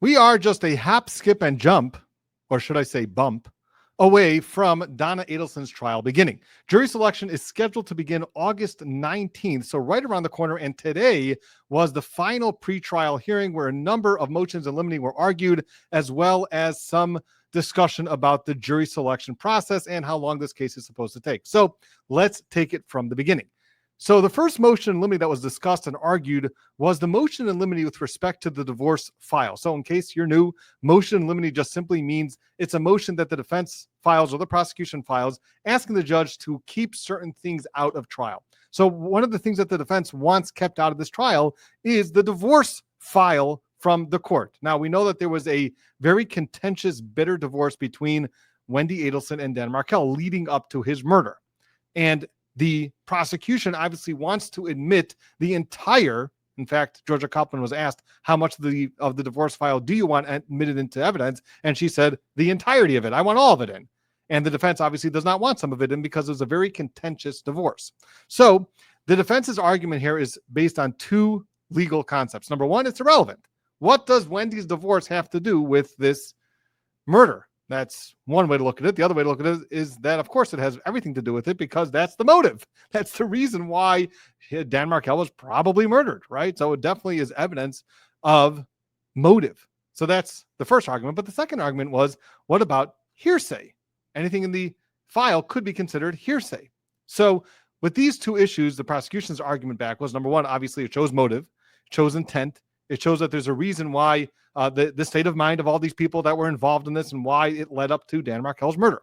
We are just a hop, skip, and jump, or should I say bump, away from Donna Adelson's trial beginning. Jury selection is scheduled to begin August 19th, so right around the corner, and today was the final pretrial hearing where a number of motions in limine were argued, as well as some discussion about the jury selection process and how long this case is supposed to take. So let's take it from the beginning. So the first motion in limine that was discussed and argued was the motion in limine with respect to the divorce file. So in case you're new, motion in limine just simply means it's a motion that the defense files or the prosecution files asking the judge to keep certain things out of trial. So one of the things that the defense wants kept out of this trial is the divorce file from the court. Now, we know that there was a very contentious, bitter divorce between Wendy Adelson and Dan Markel leading up to his murder. And the prosecution obviously wants to admit the entire, in fact, Georgia Kaufman was asked, how much of the divorce file do you want admitted into evidence? And she said, the entirety of it. I want all of it in. And the defense obviously does not want some of it in because it was a very contentious divorce. So the defense's argument here is based on two legal concepts. Number one, it's irrelevant. What does Wendy's divorce have to do with this murder? That's one way to look at it. The other way to look at it is that, of course, it has everything to do with it because that's the motive. That's the reason why Dan Markel was probably murdered, right? So it definitely is evidence of motive. So that's the first argument. But the second argument was, what about hearsay? Anything in the file could be considered hearsay. So with these two issues, the prosecution's argument back was, number one, obviously it shows motive, it shows intent. It shows that there's a reason why the state of mind of all these people that were involved in this and why it led up to Dan Markel's murder.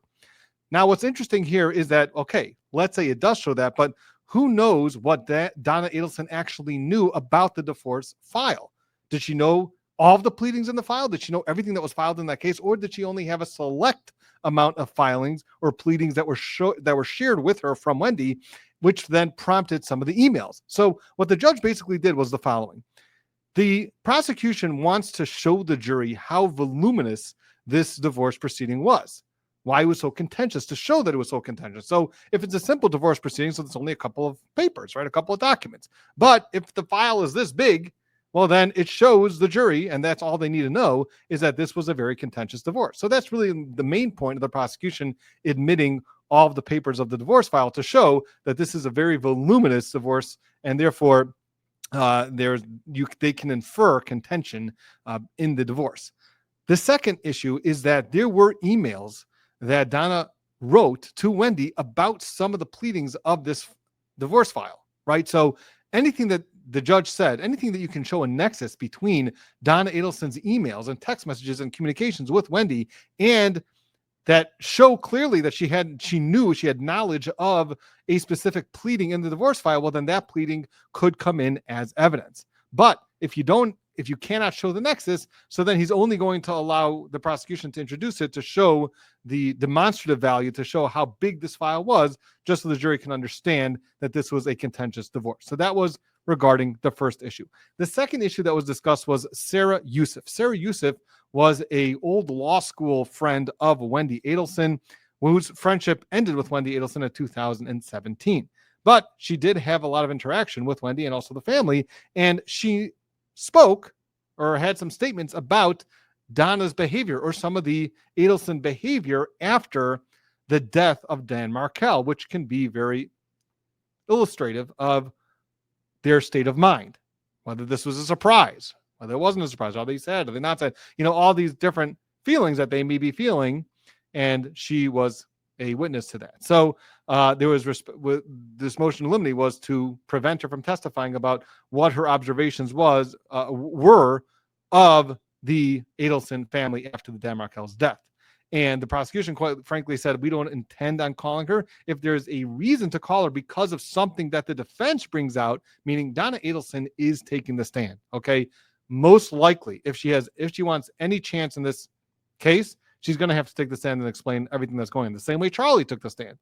Now, what's interesting here is that, okay, let's say it does show that, but who knows what Donna Adelson actually knew about the divorce file? Did she know all of the pleadings in the file? Did she know everything that was filed in that case? Or did she only have a select amount of filings or pleadings that were shared with her from Wendy, which then prompted some of the emails? So what the judge basically did was the following. The prosecution wants to show the jury how voluminous this divorce proceeding was, why it was so contentious, to show that it was so contentious. So if it's a simple divorce proceeding, so it's only a couple of papers, right? A couple of documents. But if the file is this big, well, then it shows the jury, and that's all they need to know, is that this was a very contentious divorce. So that's really the main point of the prosecution admitting all of the papers of the divorce file, to show that this is a very voluminous divorce, and therefore they can infer contention in the divorce. The second issue is that there were emails that Donna wrote to Wendy about some of the pleadings of this divorce file, right? So anything that the judge said, anything that you can show a nexus between Donna Adelson's emails and text messages and communications with Wendy, and that show clearly that she had knowledge of a specific pleading in the divorce file, well, then that pleading could come in as evidence. But if you cannot show the nexus, so then he's only going to allow the prosecution to introduce it to show the demonstrative value, to show how big this file was, just so the jury can understand that this was a contentious divorce. So that was regarding the first issue. The second issue that was discussed was Sarah Youssef. Sarah Youssef was an old law school friend of Wendy Adelson, whose friendship ended with Wendy Adelson in 2017. But she did have a lot of interaction with Wendy and also the family, and she spoke or had some statements about Donna's behavior, or some of the Adelson behavior, after the death of Dan Markel, which can be very illustrative of their state of mind, whether this was a surprise, whether it wasn't a surprise, are they sad, are they not sad, all these different feelings that they may be feeling, and she was a witness to that. So there was this motion in limine was to prevent her from testifying about what her observations were of the Adelson family after the Dan Markel's death. And the prosecution, quite frankly, said, we don't intend on calling her. If there's a reason to call her because of something that the defense brings out, meaning Donna Adelson is taking the stand, okay? Most likely, if she wants any chance in this case, she's going to have to take the stand and explain everything that's going on, the same way Charlie took the stand.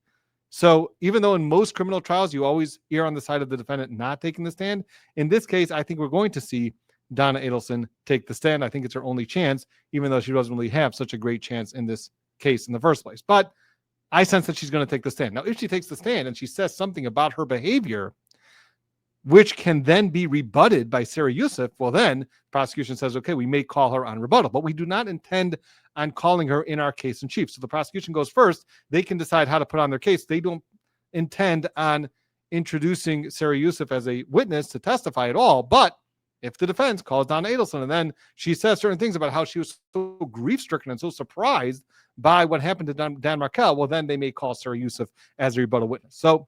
So even though in most criminal trials, you always err on the side of the defendant not taking the stand, in this case, I think we're going to see Donna Adelson take the stand. I think it's her only chance, even though she doesn't really have such a great chance in this case in the first place. But I sense that she's going to take the stand. Now, if she takes the stand and she says something about her behavior, which can then be rebutted by Sarah Youssef, well, then the prosecution says, okay, we may call her on rebuttal, but we do not intend on calling her in our case in chief. So the prosecution goes first. They can decide how to put on their case. They don't intend on introducing Sarah Youssef as a witness to testify at all. But if the defense calls Donna Adelson and then she says certain things about how she was so grief-stricken and so surprised by what happened to Dan Markel, well, then they may call Sarah Youssef as a rebuttal witness. So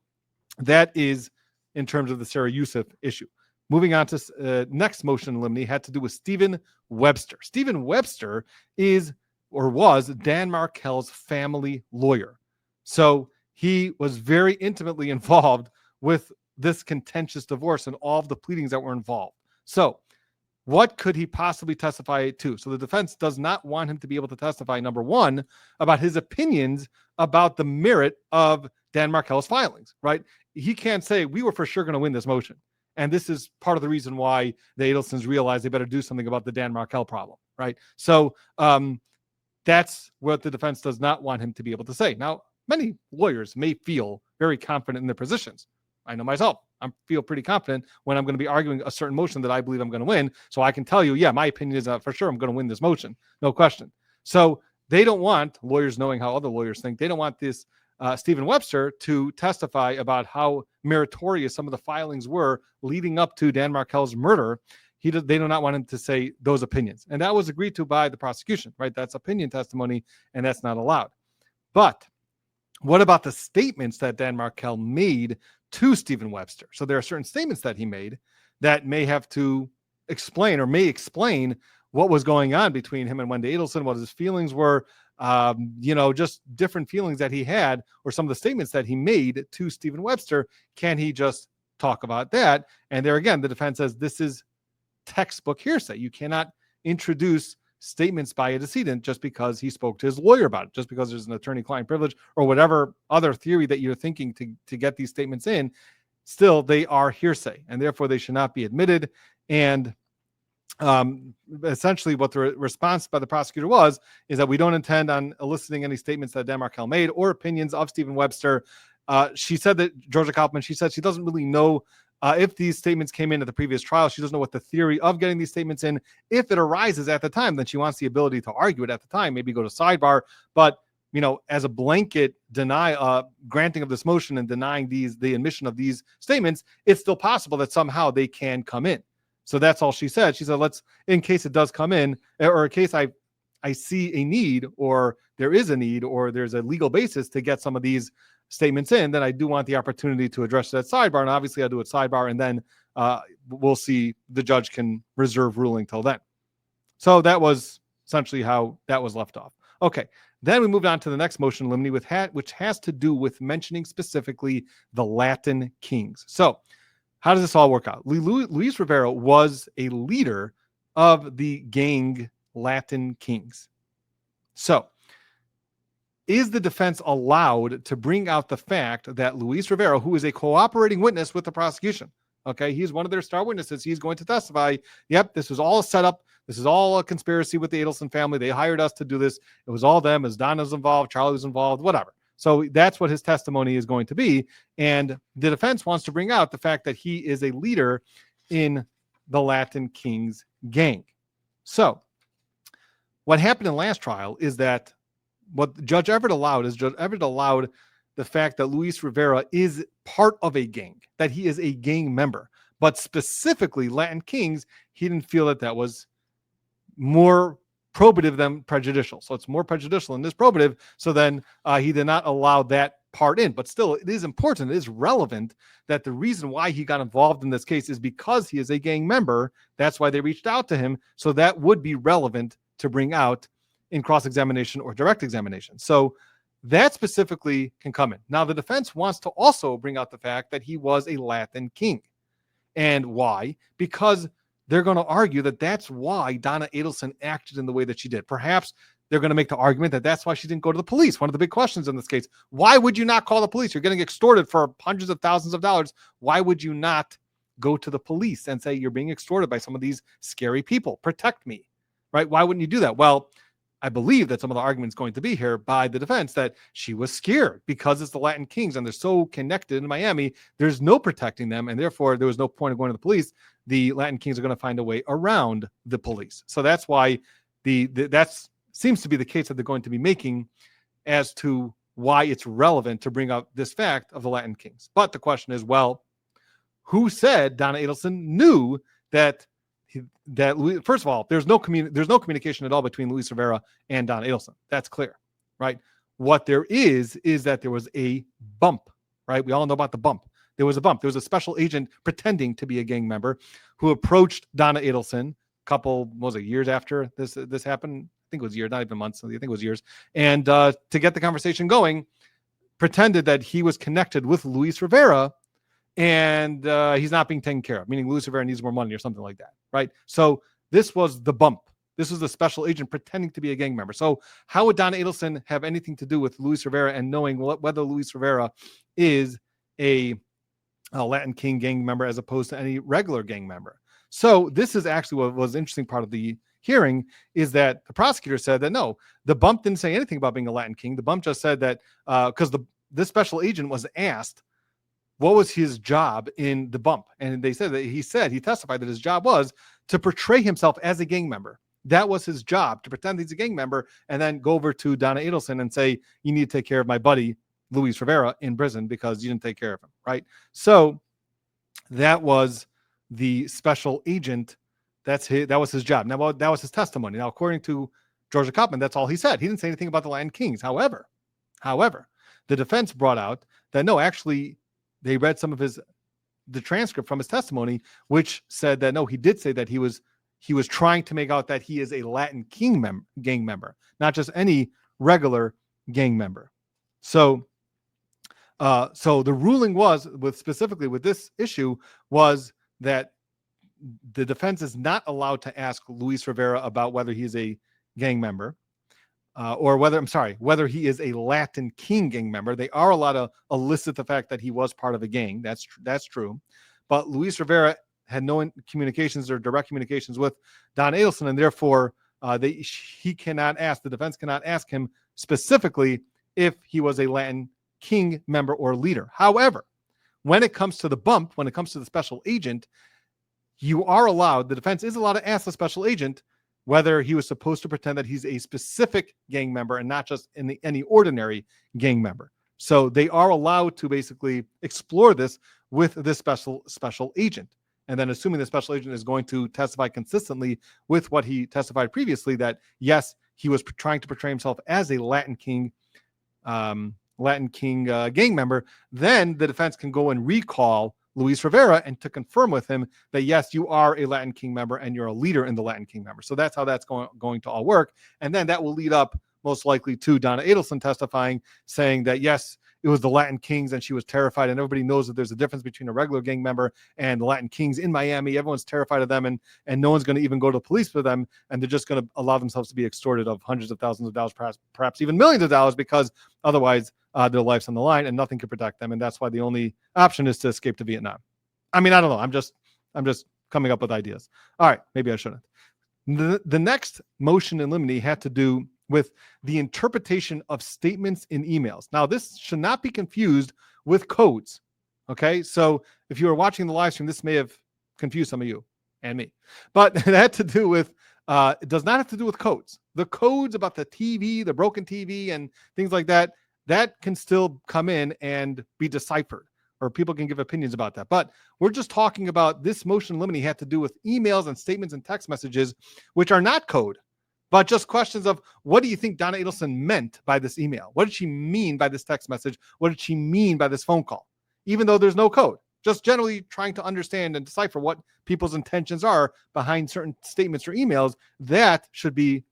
that is in terms of the Sarah Youssef issue. Moving on to next motion in limine had to do with Stephen Webster. Stephen Webster is or was Dan Markel's family lawyer. So he was very intimately involved with this contentious divorce and all of the pleadings that were involved. So what could he possibly testify to? So the defense does not want him to be able to testify, number one, about his opinions about the merit of Dan Markel's filings, right? He can't say, we were for sure going to win this motion. And this is part of the reason why the Adelsons realized they better do something about the Dan Markel problem, right? So that's what the defense does not want him to be able to say. Now, many lawyers may feel very confident in their positions. I know myself. I feel pretty confident when I'm going to be arguing a certain motion that I believe I'm going to win. So I can tell you, yeah, my opinion is for sure I'm going to win this motion. No question. So they don't want lawyers knowing how other lawyers think. They don't want this Stephen Webster to testify about how meritorious some of the filings were leading up to Dan Markel's murder. They do not want him to say those opinions. And that was agreed to by the prosecution, right? That's opinion testimony, and that's not allowed. But what about the statements that Dan Markel made to Stephen Webster? So there are certain statements that he made that may have to explain or may explain what was going on between him and Wendy Adelson, what his feelings were, just different feelings that he had, or some of the statements that he made to Stephen Webster. Can he just talk about that? And there again, the defense says this is textbook hearsay. You cannot introduce statements by a decedent just because he spoke to his lawyer about it, just because there's an attorney-client privilege or whatever other theory that you're thinking to get these statements in. Still, they are hearsay, and therefore they should not be admitted. And essentially what the response by the prosecutor is that we don't intend on eliciting any statements that Dan Markel made or opinions of Stephen Webster. She said that Georgia Kaufman, she said she doesn't really know if these statements came in at the previous trial. She doesn't know what the theory of getting these statements in. If it arises at the time, then she wants the ability to argue it at the time, maybe go to sidebar. But, as a blanket granting of this motion and denying the admission of these statements, it's still possible that somehow they can come in. So that's all she said. She said, in case it does come in, or in case I see a need, or there is a need, or there's a legal basis to get some of these statements in, then I do want the opportunity to address that sidebar. And obviously I'll do it sidebar, and then we'll see, the judge can reserve ruling till then. So that was essentially how that was left off. Okay. Then we moved on to the next motion in limine, which has to do with mentioning specifically the Latin kings. So how does this all work out? Luis Rivera was a leader of the gang Latin kings. So is the defense allowed to bring out the fact that Luis Rivera, who is a cooperating witness with the prosecution, okay, he's one of their star witnesses, he's going to testify, yep, this was all a setup, this is all a conspiracy with the Adelson family, they hired us to do this, it was all them, as Donna's involved, Charlie was involved, whatever. So that's what his testimony is going to be. And the defense wants to bring out the fact that he is a leader in the Latin Kings gang. So what happened in last trial is that what Judge Everett allowed the fact that Luis Rivera is part of a gang, that he is a gang member. But specifically Latin Kings, he didn't feel that was more probative than prejudicial. So it's more prejudicial than this probative. So then he did not allow that part in. But still, it is important, it is relevant that the reason why he got involved in this case is because he is a gang member. That's why they reached out to him. So that would be relevant to bring out in cross-examination or direct examination. So that specifically can come in. Now, the defense wants to also bring out the fact that he was a Latin king. And why? Because they're going to argue that that's why Donna Adelson acted in the way that she did. Perhaps they're going to make the argument that that's why she didn't go to the police. One of the big questions in this case, why would you not call the police? You're getting extorted for hundreds of thousands of dollars. Why would you not go to the police and say, you're being extorted by some of these scary people? Protect me, right? Why wouldn't you do that? Well, I believe that some of the argument is going to be here by the defense that she was scared because it's the Latin Kings and they're so connected in Miami. There's no protecting them, and therefore there was no point of going to the police. The Latin Kings are going to find a way around the police. So that's why that seems to be the case that they're going to be making as to why it's relevant to bring up this fact of the Latin Kings. But the question is, well, who said Donna Adelson knew that? First of all, there's no communication at all between Luis Rivera and Donna Adelson. That's clear, right? What there is that there was a bump, right? We all know about the bump. There was a bump. There was a special agent pretending to be a gang member who approached Donna Adelson years after this happened. I think it was years, not even months. I think it was years. And to get the conversation going, pretended that he was connected with Luis Rivera and he's not being taken care of, meaning Luis Rivera needs more money or something like that, right? So this was the bump. This was the special agent pretending to be a gang member. So how would Donna Adelson have anything to do with Luis Rivera and knowing whether Luis Rivera is a Latin King gang member as opposed to any regular gang member? So this is actually what was the interesting part of the hearing, is that the prosecutor said that no, the bump didn't say anything about being a Latin King. The bump just said that because this special agent was asked what was his job in the bump, and they said that he testified that his job was to portray himself as a gang member. That was his job, to pretend he's a gang member and then go over to Donna Adelson and say, you need to take care of my buddy Luis Rivera in prison because you didn't take care of him, right? So that was the special agent. That was his job. Now, that was his testimony. Now, according to Georgia Koppman, that's all he said. He didn't say anything about the Latin Kings. However, the defense brought out that no, actually, they read some of the transcript from his testimony, which said that no, he did say that he was trying to make out that he is a Latin King gang member, not just any regular gang member. So the ruling was specifically with this issue was that the defense is not allowed to ask Luis Rivera about whether he is a gang member. Whether he is a Latin King gang member. They are allowed to elicit the fact that he was part of a gang. That's true. But Luis Rivera had no communications or direct communications with Don Adelson, and therefore the defense cannot ask him specifically if he was a Latin King member or leader. However, when it comes to the bump, when it comes to the special agent, the defense is allowed to ask the special agent whether he was supposed to pretend that he's a specific gang member and not just any ordinary gang member. So they are allowed to basically explore this with this special agent. And then assuming the special agent is going to testify consistently with what he testified previously, that yes, he was trying to portray himself as a Latin King gang member, then the defense can go and recall Luis Rivera and to confirm with him that yes, you are a Latin King member and you're a leader in the Latin King member. So that's how that's going to all work. And then that will lead up most likely to Donna Adelson testifying, saying that yes, it was the Latin Kings and she was terrified. And everybody knows that there's a difference between a regular gang member and the Latin Kings in Miami. Everyone's terrified of them and no one's going to even go to the police for them. And they're just going to allow themselves to be extorted of hundreds of thousands of dollars, perhaps even millions of dollars, because otherwise their life's on the line and nothing can protect them. And that's why the only option is to escape to Vietnam. I mean, I don't know. I'm just coming up with ideas. All right. Maybe I shouldn't. The next motion in limine had to do with the interpretation of statements in emails. Now, this should not be confused with codes. Okay. So if you were watching the live stream, this may have confused some of you and me, but it had to do with, it does not have to do with codes. The codes about the TV, the broken TV and things like that, that can still come in and be deciphered, or people can give opinions about that. But we're just talking about this motion in limine had to do with emails and statements and text messages, which are not code, but just questions of what do you think Donna Adelson meant by this email? What did she mean by this text message? What did she mean by this phone call? Even though there's no code, just generally trying to understand and decipher what people's intentions are behind certain statements or emails, that should be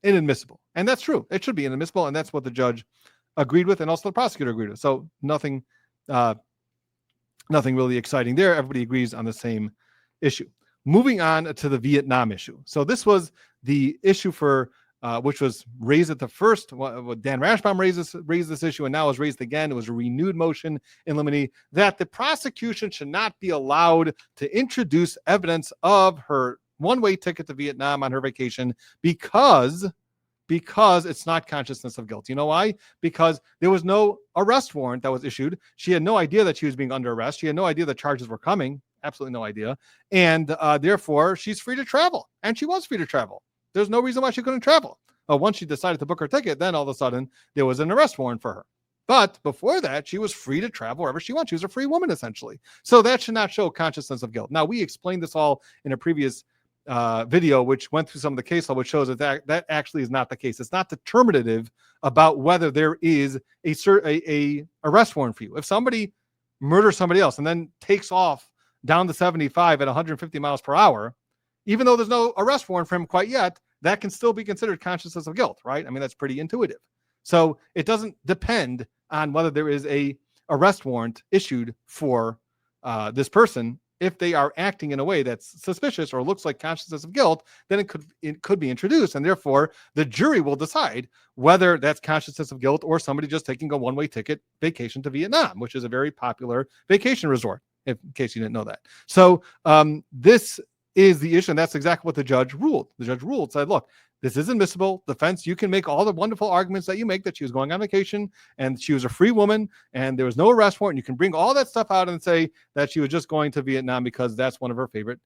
inadmissible. And that's true. It should be inadmissible. And that's what the judge agreed with, and also the prosecutor agreed with. So nothing really exciting there. Everybody agrees on the same issue. Moving on to the Vietnam issue. So this was the issue for which was raised at the first. Dan Rashbaum raised this issue, and now is raised again. It was a renewed motion in limine that the prosecution should not be allowed to introduce evidence of her one-way ticket to Vietnam on her vacation because it's not consciousness of guilt. You know why? Because there was no arrest warrant that was issued. She had no idea that she was being under arrest. She had no idea that charges were coming. Absolutely no idea. And therefore, she's free to travel. And she was free to travel. There's no reason why she couldn't travel. Once she decided to book her ticket, then all of a sudden, there was an arrest warrant for her. But before that, she was free to travel wherever she wants. She was a free woman, essentially. So that should not show consciousness of guilt. Now, we explained this all in a previous video, which went through some of the case law, which shows that actually is not the case. It's not determinative about whether there is a arrest warrant for you. If somebody murders somebody else and then takes off down to 75 at 150 miles per hour, even though there's no arrest warrant for him quite yet, that can still be considered consciousness of guilt, right? I mean, that's pretty intuitive. So it doesn't depend on whether there is a arrest warrant issued for this person. If they are acting in a way that's suspicious or looks like consciousness of guilt, then it could be introduced, and therefore the jury will decide whether that's consciousness of guilt or somebody just taking a one-way ticket vacation to Vietnam, which is a very popular vacation resort, in case you didn't know that. So this is the issue, and that's exactly what the judge ruled. The judge ruled, said, look, this is admissible defense. You can make all the wonderful arguments that you make, that she was going on vacation and she was a free woman and there was no arrest warrant. You can bring all that stuff out and say that she was just going to Vietnam because that's one of her favorite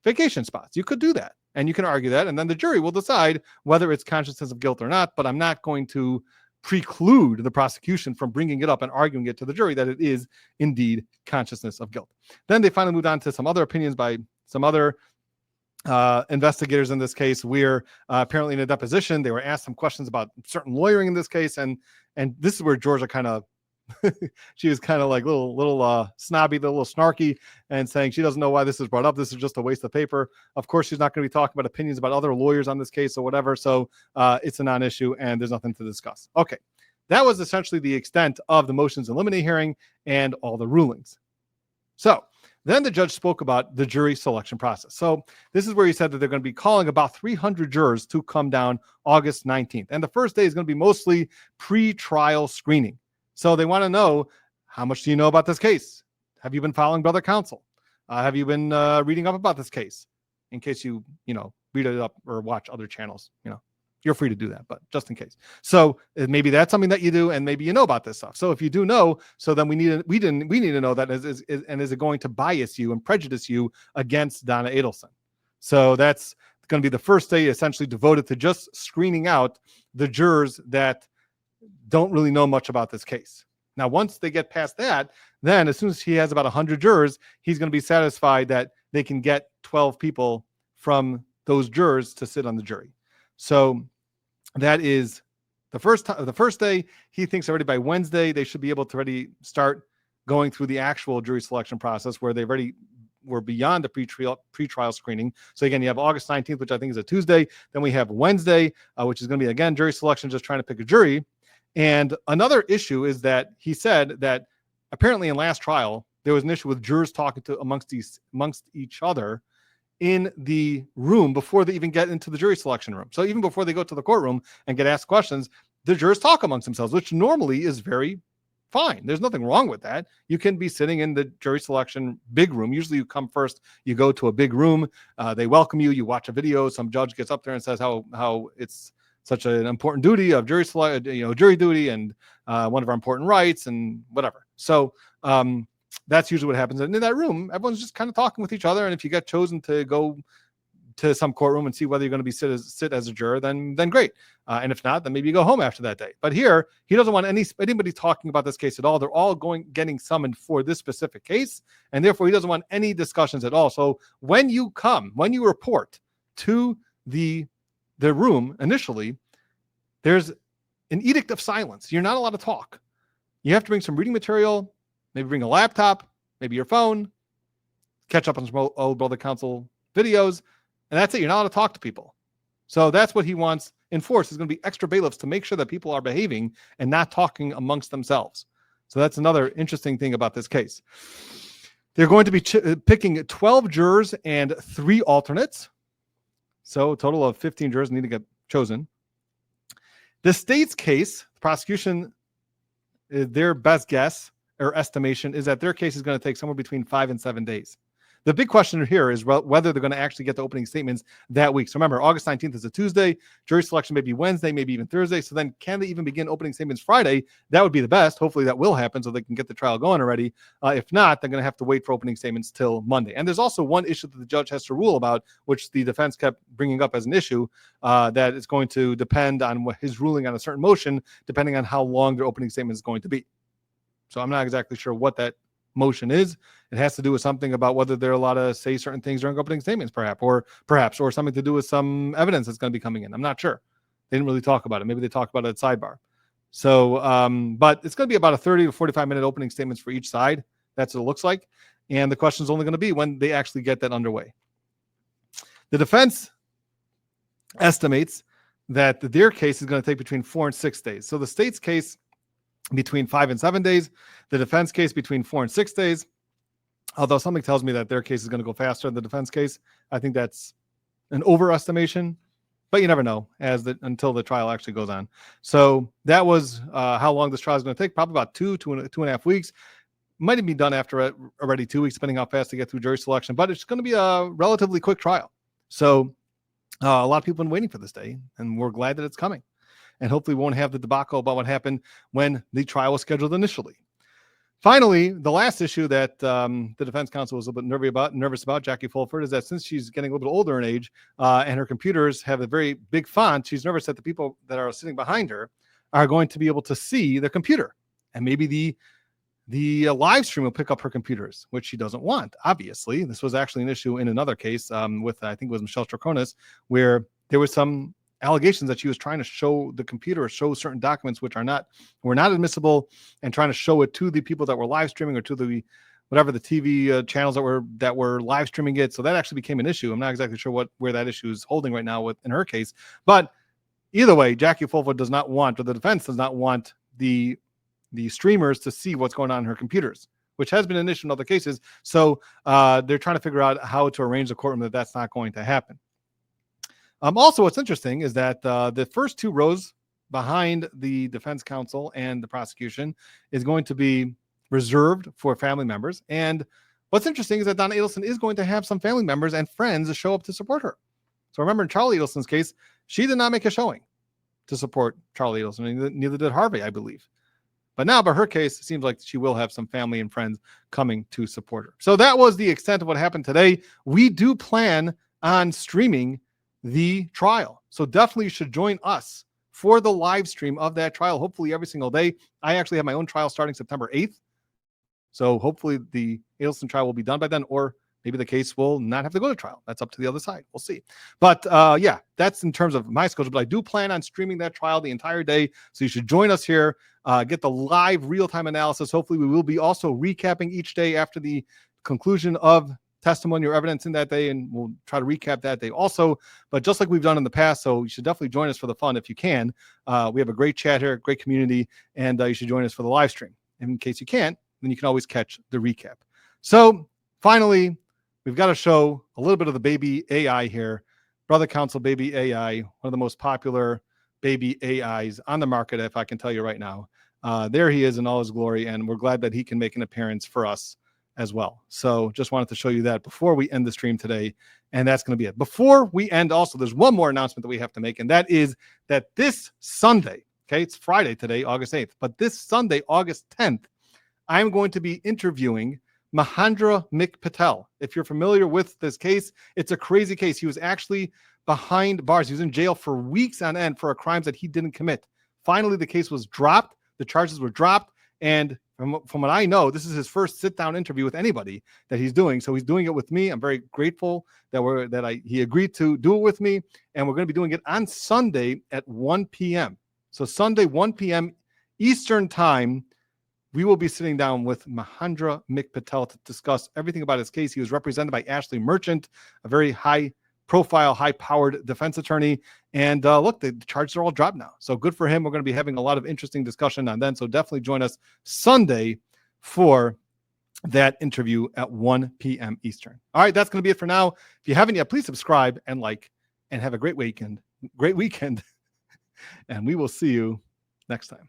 vacation spots. You could do that and you can argue that, and then the jury will decide whether it's consciousness of guilt or not. But I'm not going to preclude the prosecution from bringing it up and arguing it to the jury that it is indeed consciousness of guilt. Then they finally moved on to some other opinions by some other investigators in this case, where apparently in a deposition they were asked some questions about certain lawyering in this case, and this is where Georgia kind of she was kind of like little snobby, a little snarky, and saying she doesn't know why this is brought up. This is just a waste of paper. Of course, she's not going to be talking about opinions about other lawyers on this case or whatever. So it's a non-issue and there's nothing to discuss. Okay, that was essentially the extent of the motions in limine hearing and all the rulings. So then the judge spoke about the jury selection process. So this is where he said that they're going to be calling about 300 jurors to come down August 19th. And the first day is going to be mostly pre-trial screening. So they want to know, how much do you know about this case? Have you been following brother counsel? Have you been reading up about this case? In case you read it up or watch other channels, you're free to do that, but just in case. So maybe that's something that you do, and maybe you know about this stuff. So if you do know, so then we need to know that is it going to bias you and prejudice you against Donna Adelson? So that's going to be the first day essentially devoted to just screening out the jurors that don't really know much about this case. Now, once they get past that, then as soon as he has about 100 jurors, he's going to be satisfied that they can get 12 people from those jurors to sit on the jury. So that is the first day. He thinks already by Wednesday they should be able to already start going through the actual jury selection process, where they've already were beyond the pre-trial screening. So again, you have August 19th, which I think is a Tuesday. Then we have Wednesday, which is going to be, again, jury selection, just trying to pick a jury. And another issue is that he said that apparently in last trial, there was an issue with jurors talking to amongst each other in the room before they even get into the jury selection room. So even before they go to the courtroom and get asked questions, the jurors talk amongst themselves, which normally is very fine. There's nothing wrong with that. You can be sitting in the jury selection big room. Usually you come first, you go to a big room, they welcome you, you watch a video, some judge gets up there and says how it's such an important duty of jury duty and one of our important rights and whatever. So that's usually what happens. And in that room, everyone's just kind of talking with each other. And if you get chosen to go to some courtroom and see whether you're going to be sit as a juror, then great. And if not, then maybe you go home after that day. But here, he doesn't want anybody talking about this case at all. They're all getting summoned for this specific case, and therefore he doesn't want any discussions at all. So when you report to the room initially, there's an edict of silence. You're not allowed to talk. You have to bring some reading material, maybe bring a laptop, maybe your phone, catch up on some old brother counsel videos, and that's it. You're not allowed to talk to people. So that's what he wants enforced. Is going to be extra bailiffs to make sure that people are behaving and not talking amongst themselves. So that's another interesting thing about this case. They're going to be picking 12 jurors and 3 alternates. So a total of 15 jurors need to get chosen. The state's case, the prosecution, their best guess or estimation is that their case is going to take somewhere between 5 and 7 days. The big question here is whether they're going to actually get the opening statements that week. So remember, August 19th is a Tuesday. Jury selection may be Wednesday, maybe even Thursday. So then can they even begin opening statements Friday? That would be the best. Hopefully that will happen so they can get the trial going already. If not, they're going to have to wait for opening statements till Monday. And there's also one issue that the judge has to rule about, which the defense kept bringing up as an issue, that is going to depend on what his ruling on a certain motion, depending on how long their opening statement is going to be. So I'm not exactly sure what that motion is. It has to do with something about whether they're allowed to say certain things during opening statements, perhaps, or something to do with some evidence that's going to be coming in. I'm not sure. They didn't really talk about it. Maybe they talked about it at sidebar. So, but it's going to be about a 30 to 45-minute opening statements for each side. That's what it looks like. And the question is only going to be when they actually get that underway. The defense estimates that their case is going to take between 4 and 6 days. So the state's case between 5 and 7 days, the defense case between 4 and 6 days. Although something tells me that their case is going to go faster than the defense case. I think that's an overestimation, but you never know until the trial actually goes on. So that was how long this trial is going to take. Probably about two and a half weeks. Might even be done after already 2 weeks, depending how fast they get through jury selection. But it's going to be a relatively quick trial. So a lot of people have been waiting for this day, and we're glad that it's coming. And hopefully we won't have the debacle about what happened when the trial was scheduled initially. Finally, the last issue that the defense counsel was a little bit nervous about, Jackie Fulford, is that since she's getting a little bit older in age and her computers have a very big font, she's nervous that the people that are sitting behind her are going to be able to see the computer. And maybe the live stream will pick up her computers, which she doesn't want, obviously. This was actually an issue in another case with, I think it was Michelle Strakonis, where there was some allegations that she was trying to show the computer or show certain documents which were not admissible, and trying to show it to the people that were live streaming or to the whatever the TV channels that were live streaming it. So that actually became an issue. I'm not exactly sure where that issue is holding right now in her case, but either way, Jackie Fulford does not want, or the defense does not want, the streamers to see what's going on in her computers, which has been an issue in other cases. So they're trying to figure out how to arrange the courtroom that's not going to happen. Also, what's interesting is that the first 2 rows behind the defense counsel and the prosecution is going to be reserved for family members. And what's interesting is that Donna Adelson is going to have some family members and friends show up to support her. So remember, in Charlie Adelson's case, she did not make a showing to support Charlie Adelson. Neither did Harvey, I believe. But now, by her case, it seems like she will have some family and friends coming to support her. So that was the extent of what happened today. We do plan on streaming the trial. So definitely you should join us for the live stream of that trial, hopefully every single day. I actually have my own trial starting September 8th. So hopefully the Adelson trial will be done by then, or maybe the case will not have to go to trial. That's up to the other side. We'll see. But yeah, that's in terms of my schedule. But I do plan on streaming that trial the entire day. So you should join us here, get the live real-time analysis. Hopefully we will be also recapping each day after the conclusion of testimony or evidence in that day, and we'll try to recap that day also, but just like we've done in the past. So you should definitely join us for the fun if you can. We have a great chat here, great community, and you should join us for the live stream. And in case you can't, then you can always catch the recap. So finally, we've got to show a little bit of the baby AI here. Brother Counsel Baby AI, one of the most popular baby AIs on the market, if I can tell you right now. There he is in all his glory, and we're glad that he can make an appearance for us as well. So just wanted to show you that before we end the stream today, and that's going to be it. Before we end, also, there's one more announcement that we have to make, and that is that this Sunday, okay, it's Friday today, August 8th, but this Sunday, August 10th, I'm going to be interviewing Mahendra Patel. If you're familiar with this case, it's a crazy case. He was actually behind bars. He was in jail for weeks on end for crimes that he didn't commit. Finally, the case was dropped. The charges were dropped, and from what I know, this is his first sit-down interview with anybody that he's doing. So he's doing it with me. I'm very grateful that he agreed to do it with me, and we're going to be doing it on Sunday at 1 p.m. So Sunday, 1 p.m. Eastern time, we will be sitting down with Mahendra Patel to discuss everything about his case. He was represented by Ashley Merchant, a very high-profile, high-powered defense attorney. And look, the charges are all dropped now. So good for him. We're going to be having a lot of interesting discussion on that. So definitely join us Sunday for that interview at 1 p.m. Eastern. All right, that's going to be it for now. If you haven't yet, please subscribe and like, and have a great weekend. And we will see you next time.